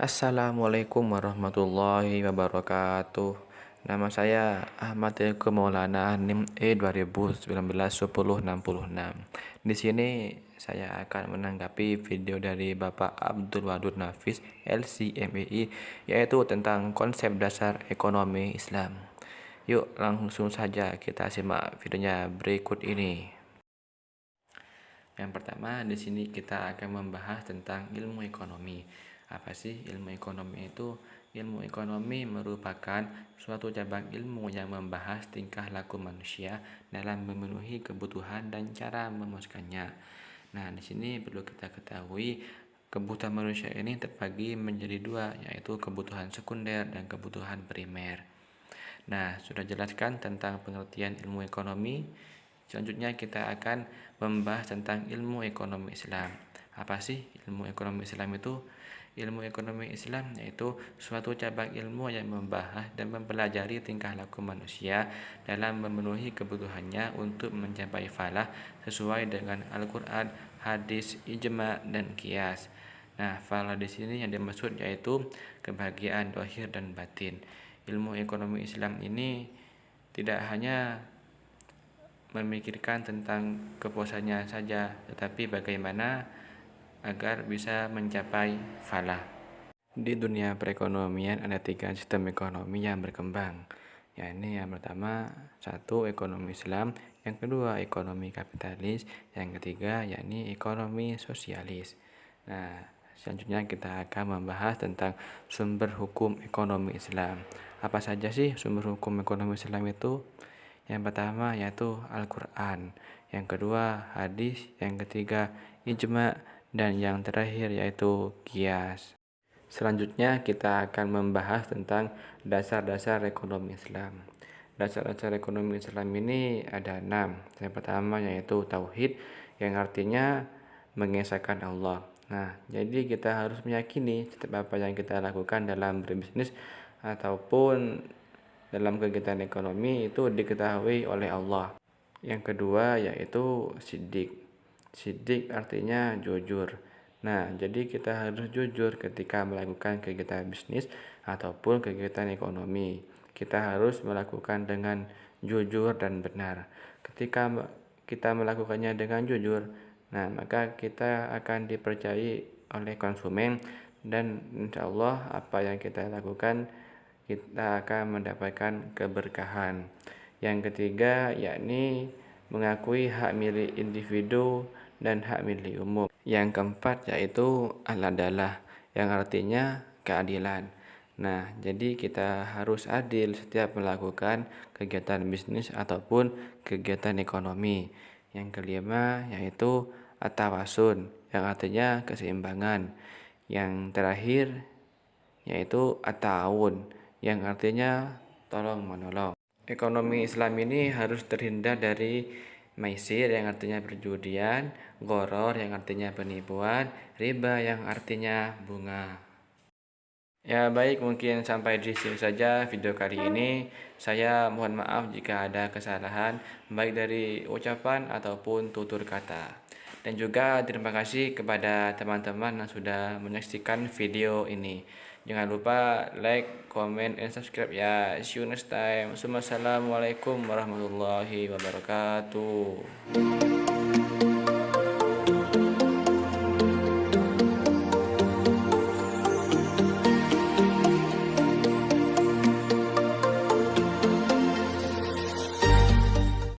Assalamualaikum warahmatullahi wabarakatuh. Nama saya Ahmad Teguh Maulana, NIM E 2019 1066. Di sini saya akan menanggapi video dari Bapak Abdul Wadud Nafis, LCMEI, yaitu tentang konsep dasar ekonomi Islam. Yuk langsung saja kita simak videonya berikut ini. Yang pertama, di sini kita akan membahas tentang ilmu ekonomi. Apa sih ilmu ekonomi itu? Ilmu ekonomi merupakan suatu cabang ilmu yang membahas tingkah laku manusia dalam memenuhi kebutuhan dan cara memuaskannya. Nah, di sini perlu kita ketahui kebutuhan manusia ini terbagi menjadi dua, yaitu kebutuhan sekunder dan kebutuhan primer. Nah, sudah jelaskan tentang pengertian ilmu ekonomi. Selanjutnya kita akan membahas tentang ilmu ekonomi Islam. Apa sih ilmu ekonomi Islam itu? Ilmu ekonomi Islam yaitu suatu cabang ilmu yang membahas dan mempelajari tingkah laku manusia dalam memenuhi kebutuhannya untuk mencapai falah sesuai dengan Al-Quran, hadis, ijma, dan qiyas. Nah, falah di sini yang dimaksud yaitu kebahagiaan zahir dan batin. Ilmu ekonomi Islam ini tidak hanya memikirkan tentang kepuasannya saja, tetapi bagaimana agar bisa mencapai falah. Di dunia perekonomian ada tiga sistem ekonomi yang berkembang. Yakni yang pertama, satu ekonomi Islam, yang kedua ekonomi kapitalis, yang ketiga yakni ekonomi sosialis. Nah, selanjutnya kita akan membahas tentang sumber hukum ekonomi Islam. Apa saja sih sumber hukum ekonomi Islam itu? Yang pertama yaitu Al-Quran, yang kedua hadis, yang ketiga ijma, dan yang terakhir yaitu qiyas. Selanjutnya kita akan membahas tentang dasar-dasar ekonomi Islam. Dasar-dasar ekonomi Islam ini ada 6. Yang pertama yaitu tauhid, yang artinya mengesahkan Allah. Nah, jadi kita harus meyakini setiap apa yang kita lakukan dalam berbisnis ataupun dalam kegiatan ekonomi itu diketahui oleh Allah. Yang kedua yaitu sidik. Sidik artinya jujur. Nah, jadi kita harus jujur ketika melakukan kegiatan bisnis ataupun kegiatan ekonomi. Kita harus melakukan dengan jujur dan benar. Ketika kita melakukannya dengan jujur, nah maka kita akan dipercayai oleh konsumen dan insya Allah apa yang kita lakukan kita akan mendapatkan keberkahan. Yang ketiga yakni mengakui hak milik individu dan hak milik umum. Yang keempat yaitu al-adalah, yang artinya keadilan. Nah, jadi kita harus adil setiap melakukan kegiatan bisnis ataupun kegiatan ekonomi. Yang kelima yaitu at-tawasun, yang artinya keseimbangan. Yang terakhir yaitu at-ta'awun, yang artinya tolong menolong. Ekonomi Islam ini harus terhindar dari maisir yang artinya perjudian, gharar yang artinya penipuan, riba yang artinya bunga. Ya baik, mungkin sampai di sini saja video kali ini. Saya mohon maaf jika ada kesalahan baik dari ucapan ataupun tutur kata. Dan juga terima kasih kepada teman-teman yang sudah menyaksikan video ini. Jangan lupa like, comment, and subscribe ya. See you next time. Wassalamualaikum warahmatullahi wabarakatuh.